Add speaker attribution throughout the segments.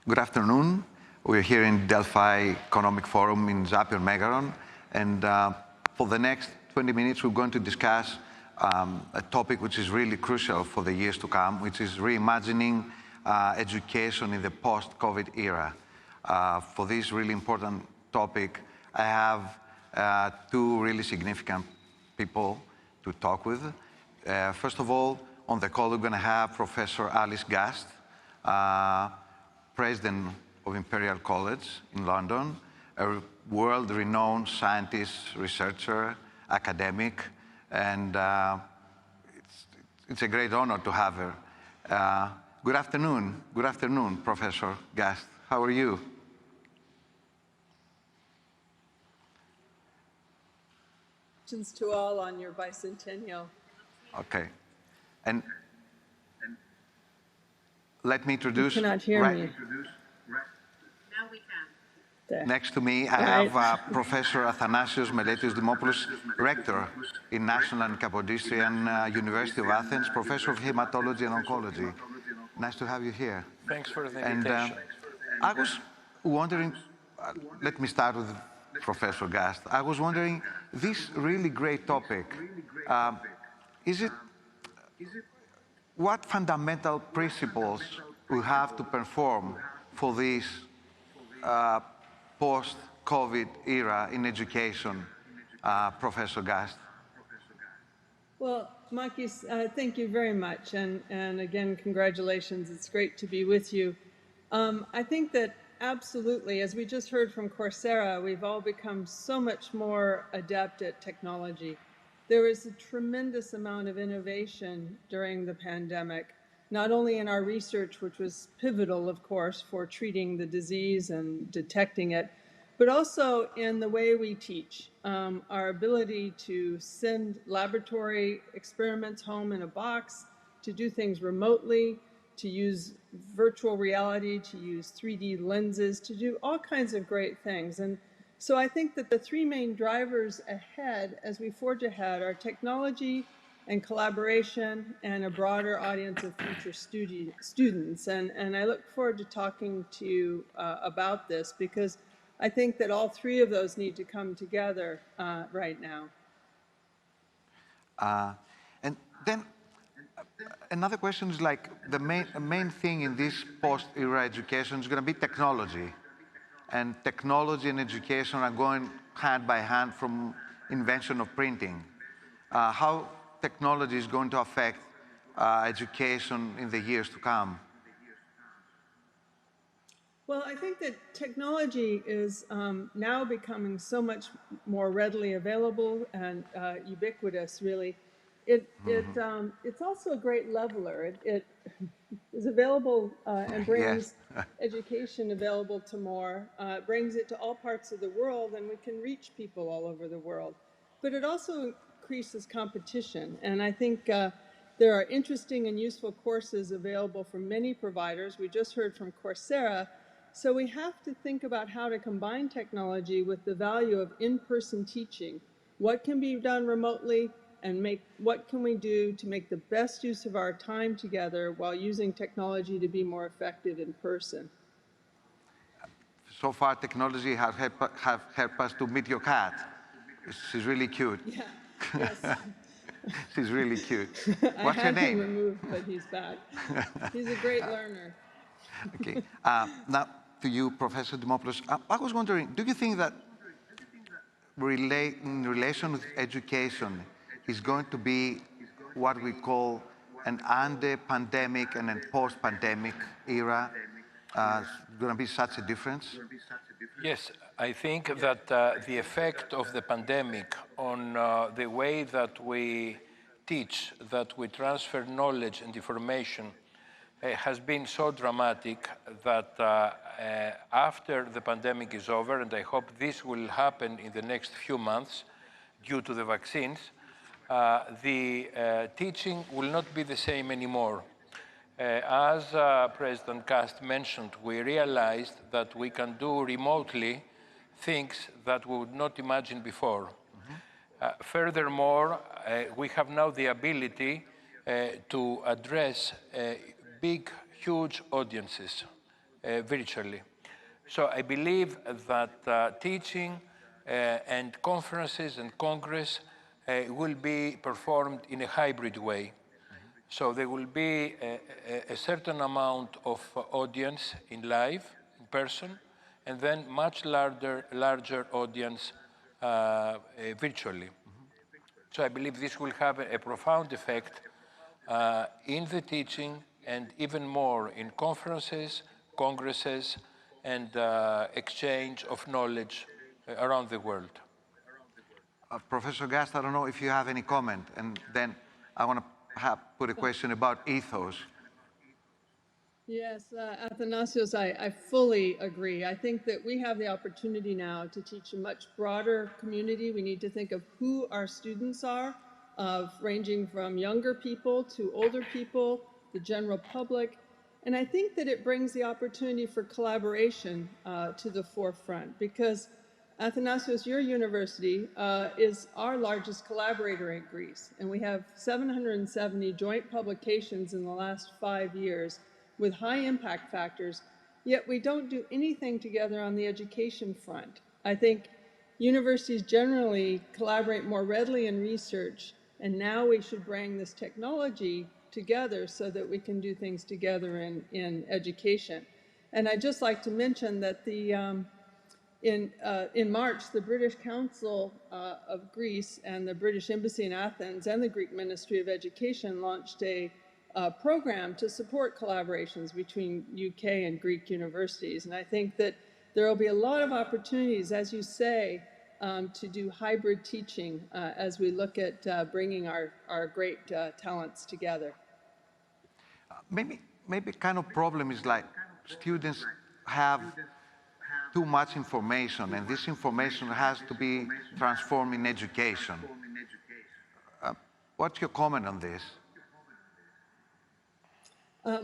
Speaker 1: Good afternoon. We're here in Delphi Economic Forum in Zapier Megaron, and for the next 20 minutes we're going to discuss a topic which is really crucial for the years to come, which is reimagining education in the post-COVID era. For this really important topic, I have two really significant people to talk with. First of all, on the call we're going to have Professor Alice Gast, President of Imperial College in London, a world-renowned scientist, researcher, academic, and it's a great honor to have her. Good afternoon, Professor Gast. How are you?
Speaker 2: To all on your bicentennial.
Speaker 1: Okay, and let me introduce.
Speaker 2: You cannot hear me.
Speaker 3: Now we can.
Speaker 1: Next to me, I have Professor Athanasios-Meletios Dimopoulos, Rector in National and Kapodistrian University of Athens, Professor of Hematology and Oncology. Nice to have you here.
Speaker 4: Thanks for the invitation.
Speaker 1: I was wondering, let me start with Professor Gast. I was wondering, this really great topic, what fundamental principles we have to perform for this post-COVID era in education, Professor Gast?
Speaker 2: Well, Makis, thank you very much, and again, congratulations. It's great to be with you. I think that absolutely, as we just heard from Coursera, we've all become so much more adept at technology. There was a tremendous amount of innovation during the pandemic, not only in our research, which was pivotal, of course, for treating the disease and detecting it, but also in the way we teach. Our ability to send laboratory experiments home in a box, to do things remotely, to use virtual reality, to use 3D lenses, to do all kinds of great things. And so I think that the three main drivers ahead, as we forge ahead, are technology and collaboration and a broader audience of future students. And I look forward to talking to you about this, because I think that all three of those need to come together right now.
Speaker 1: And then another question is, like, the main thing in this post-era education is going to be technology. And technology and education are going hand by hand from invention of printing. How technology is going to affect education in the years to come?
Speaker 2: Well, I think that technology is now becoming so much more readily available and ubiquitous, really. It's also a great leveler. It is available and brings education available to more, brings it to all parts of the world, and we can reach people all over the world. But it also increases competition, and I think there are interesting and useful courses available from many providers. We just heard from Coursera. So we have to think about how to combine technology with the value of in-person teaching. What can be done remotely, and what can we do to make the best use of our time together while using technology to be more effective in person?
Speaker 1: So far, technology has helped us to meet your cat. She's really cute.
Speaker 2: Yeah, yes.
Speaker 1: She's really cute. What's her name?
Speaker 2: I had him removed, but he's back. He's a great learner.
Speaker 1: Okay. Now, to you, Professor Dimopoulos, I was wondering, do you think that in relation with education is going to be what we call an ante-pandemic and a post-pandemic era? Going to be such a difference?
Speaker 4: Yes, I think that the effect of the pandemic on the way that we teach, that we transfer knowledge and information, has been so dramatic that after the pandemic is over, and I hope this will happen in the next few months due to the vaccines, the teaching will not be the same anymore. As President Gast mentioned, we realized that we can do remotely things that we would not imagine before. Furthermore, we have now the ability to address big, huge audiences. virtually. So I believe that teaching and conferences and congress will be performed in a hybrid way. So there will be a certain amount of audience in live, in person, and then much larger audience virtually. So I believe this will have a profound effect in the teaching and even more in conferences, congresses, and exchange of knowledge around the world.
Speaker 1: Professor Gast, I don't know if you have any comment, and then I want to put a question about ethos.
Speaker 2: Yes, Athanasios, I fully agree. I think that we have the opportunity now to teach a much broader community. We need to think of who our students are, ranging from younger people to older people, the general public. And I think that it brings the opportunity for collaboration to the forefront, because Athanasios, your university is our largest collaborator in Greece, and we have 770 joint publications in the last 5 years with high impact factors, yet we don't do anything together on the education front. I think universities generally collaborate more readily in research, and now we should bring this technology together so that we can do things together in education. And I'd just like to mention that in March, the British Council of Greece and the British Embassy in Athens and the Greek Ministry of Education launched a program to support collaborations between UK and Greek universities. And I think that there will be a lot of opportunities, as you say, to do hybrid teaching as we look at bringing our great talents together.
Speaker 1: Maybe kind of problem is like students have too much information, and this information has to be transformed in education. What's your comment on this?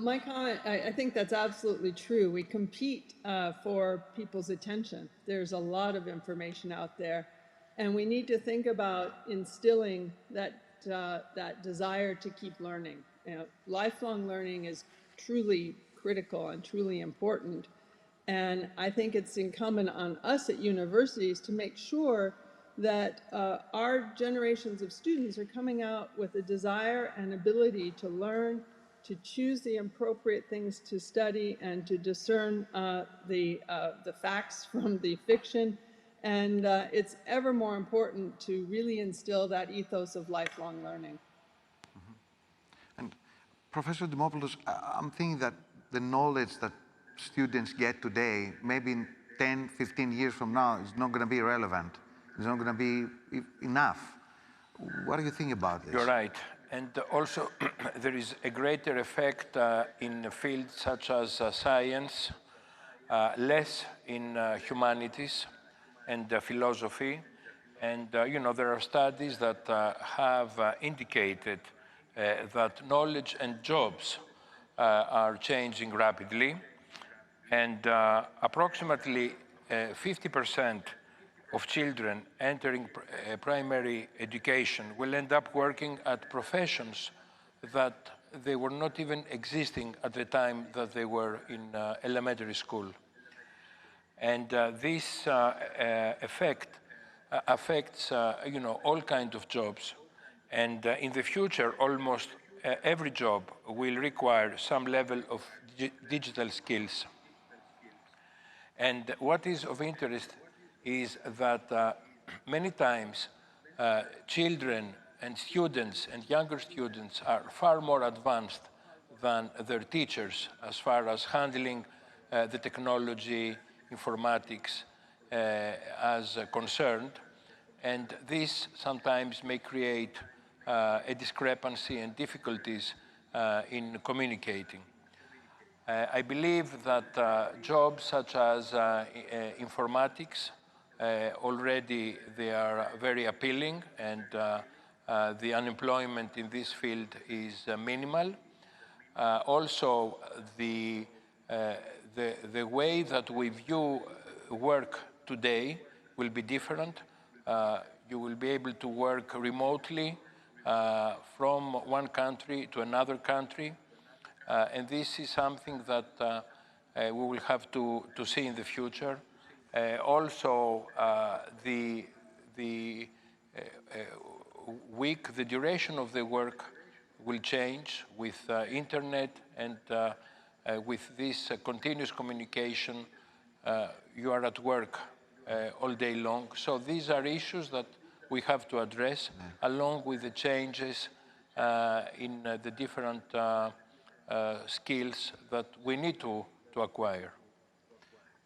Speaker 2: My comment, I think that's absolutely true. We compete for people's attention. There's a lot of information out there, and we need to think about instilling that desire to keep learning. You know, lifelong learning is truly critical and truly important. And I think it's incumbent on us at universities to make sure that our generations of students are coming out with a desire and ability to learn, to choose the appropriate things to study, and to discern the facts from the fiction. And it's ever more important to really instill that ethos of lifelong learning.
Speaker 1: And Professor Dimopoulos, I'm thinking that the knowledge that students get today, maybe in 10, 15 years from now, is not going to be relevant. It's not going to be enough. What do you think about this?
Speaker 4: You're right. And also, there is a greater effect in fields such as science, less in humanities and philosophy. And, you know, there are studies that have indicated that knowledge and jobs are changing rapidly. And approximately 50% of children entering primary education will end up working at professions that they were not even existing at the time that they were in elementary school. And this effect affects you know, all kinds of jobs. And in the future, almost every job will require some level of digital skills. And what is of interest is that many times children and students and younger students are far more advanced than their teachers as far as handling the technology, informatics as concerned. And this sometimes may create a discrepancy and difficulties in communicating. I believe that jobs such as informatics, already they are very appealing, and the unemployment in this field is minimal. Also, the way that we view work today will be different. You will be able to work remotely from one country to another country. And this is something that we will have to see in the future. Also, the duration of the work will change with internet and with this continuous communication. You are at work all day long. So these are issues that we have to address, along with the changes in the different skills that we need to acquire.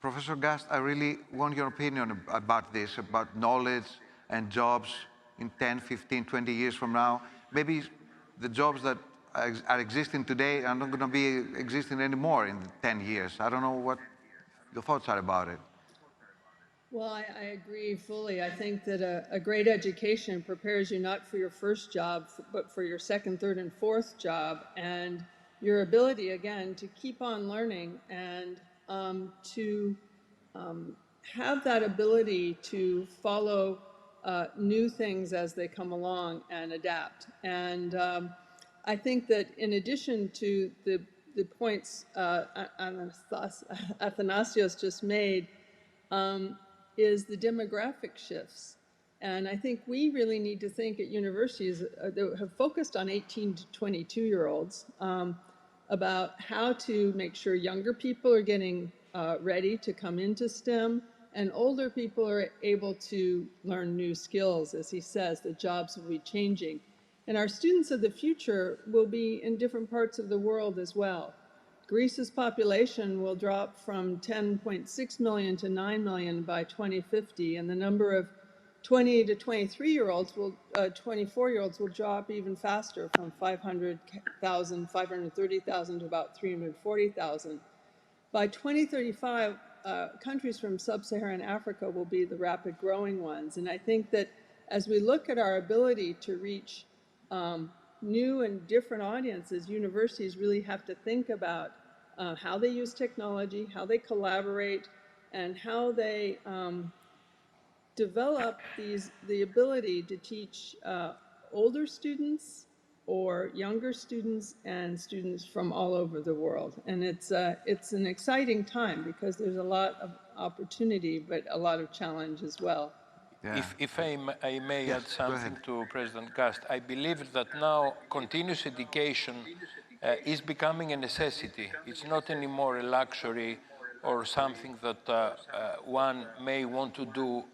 Speaker 1: Professor Gast, I really want your opinion about this, about knowledge and jobs in 10, 15, 20 years from now. Maybe the jobs that are existing today are not going to be existing anymore in 10 years. I don't know what your thoughts are about it.
Speaker 2: Well, I agree fully. I think that a great education prepares you not for your first job, but for your second, third, and fourth job, and your ability, again, to keep on learning and to have that ability to follow new things as they come along and adapt. And I think that in addition to the points Athanasios just made, is the demographic shifts. And I think we really need to think at universities that have focused on 18 to 22-year-olds about how to make sure younger people are getting ready to come into STEM, and older people are able to learn new skills. As he says, the jobs will be changing. And our students of the future will be in different parts of the world as well. Greece's population will drop from 10.6 million to 9 million by 2050, and the number of 20 to 23-year-olds 24-year-olds will drop even faster, from 530,000 to about 340,000. By 2035, countries from sub-Saharan Africa will be the rapid growing ones. And I think that as we look at our ability to reach new and different audiences, universities really have to think about how they use technology, how they collaborate, and how they develop the ability to teach older students or younger students and students from all over the world. And it's an exciting time because there's a lot of opportunity, but a lot of challenge as well.
Speaker 4: Yeah. If I may add something to President Gast, I believe that now continuous education is becoming a necessity. It's not anymore a luxury or something that one may want to do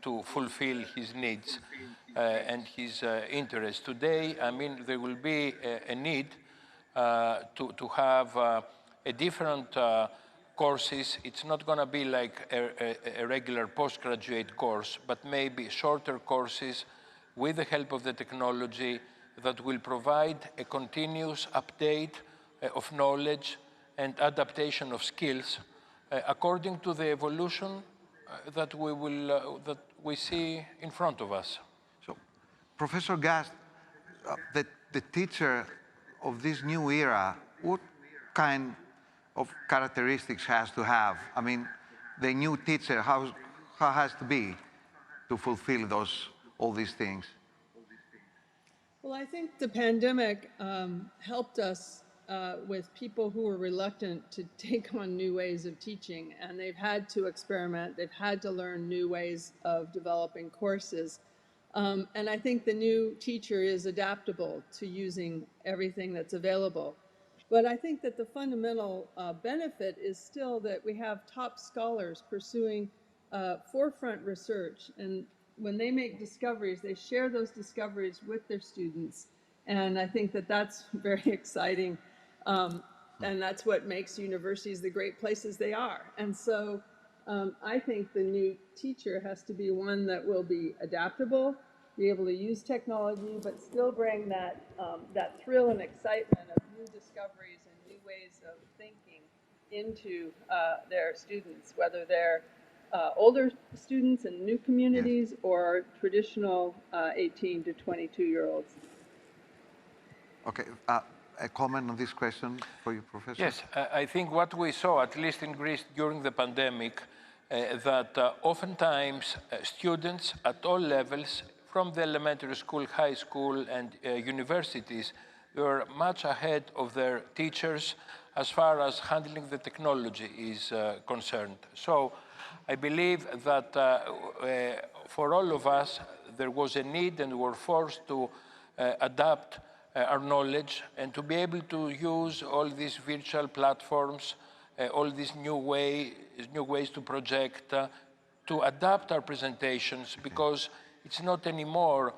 Speaker 4: to fulfill his needs and his interests. Today, I mean, there will be a need to have a different courses. It's not going to be like a regular postgraduate course, but maybe shorter courses with the help of the technology that will provide a continuous update of knowledge and adaptation of skills according to the evolution that we see in front of us.
Speaker 1: So, Professor Gast, the teacher of this new era, what kind of characteristics has to have? I mean, the new teacher, how has to be to fulfill all these things?
Speaker 2: Well, I think the pandemic helped us with people who were reluctant to take on new ways of teaching, and they've had to experiment, they've had to learn new ways of developing courses. And I think the new teacher is adaptable to using everything that's available. But I think that the fundamental benefit is still that we have top scholars pursuing forefront research. And when they make discoveries, they share those discoveries with their students. And I think that that's very exciting. And that's what makes universities the great places they are. And so I think the new teacher has to be one that will be adaptable, be able to use technology, but still bring that thrill and excitement of new discoveries and new ways of thinking into their students, whether they're older students in new communities or traditional 18 to 22-year-olds.
Speaker 1: Okay, a comment on this question for you, Professor?
Speaker 4: Yes, I think what we saw, at least in Greece during the pandemic, that oftentimes students at all levels, from the elementary school, high school, and universities, were much ahead of their teachers as far as handling the technology is concerned. So I believe that for all of us, there was a need and we were forced to adapt our knowledge and to be able to use all these virtual platforms, all these new ways to project, to adapt our presentations, because it's not anymore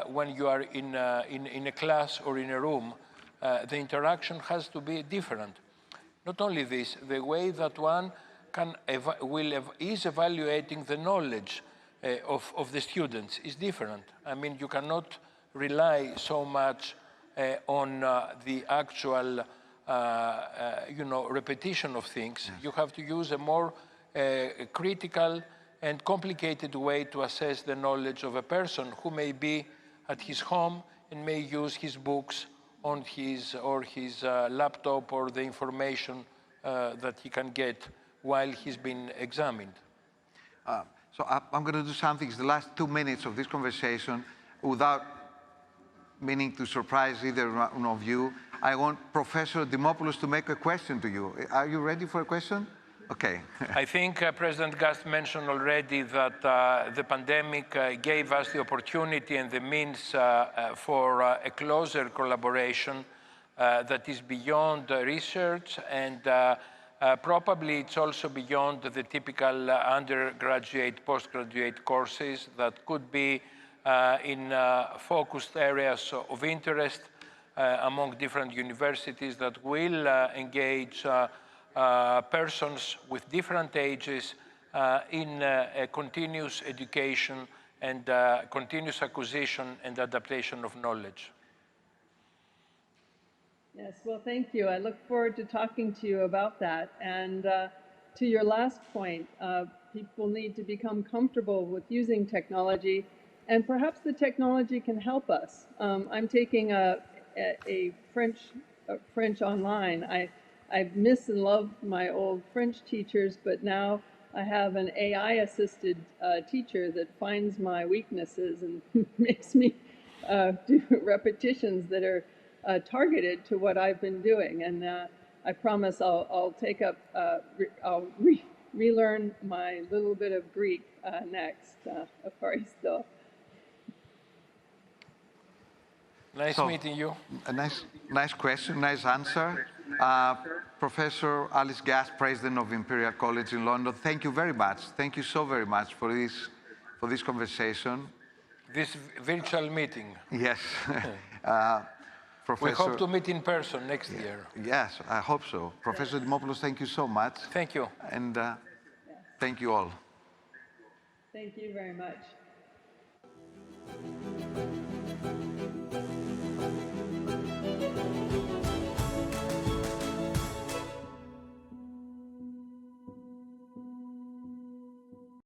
Speaker 4: when you are in a class or in a room, the interaction has to be different. Not only this, the way that one is evaluating the knowledge of the students is different. I mean, you cannot rely so much on the actual repetition of things. Yes. You have to use a more critical and complicated way to assess the knowledge of a person who may be at his home and may use his books on his laptop or the information that he can get while he's been examined.
Speaker 1: So I'm going to do something. It's the last 2 minutes of this conversation. Without meaning to surprise either one of you, I want Professor Dimopoulos to make a question to you. Are you ready for a question? Okay.
Speaker 4: I think President Gast mentioned already that the pandemic gave us the opportunity and the means for a closer collaboration that is beyond research, and probably it's also beyond the typical undergraduate, postgraduate courses that could be in focused areas of interest among different universities that will engage persons with different ages in a continuous education and continuous acquisition and adaptation of knowledge.
Speaker 2: Yes, well, thank you. I look forward to talking to you about that. And to your last point, people need to become comfortable with using technology, and perhaps the technology can help us. I'm taking a French online. I miss and love my old French teachers, but now I have an AI-assisted teacher that finds my weaknesses and makes me do repetitions that are targeted to what I've been doing. And I promise I'll take up, I'll relearn my little bit of Greek next. Ευχαριστώ.
Speaker 4: Nice meeting you.
Speaker 1: A nice question, nice answer. Professor Alice Gast, President of Imperial College in London, thank you very much. Thank you so very much for this conversation.
Speaker 4: This virtual meeting.
Speaker 1: Yes.
Speaker 4: We hope to meet in person next year.
Speaker 1: Yes, I hope so. Professor Dimopoulos, thank you so much.
Speaker 4: Thank you.
Speaker 1: And thank you all.
Speaker 2: Thank you very much.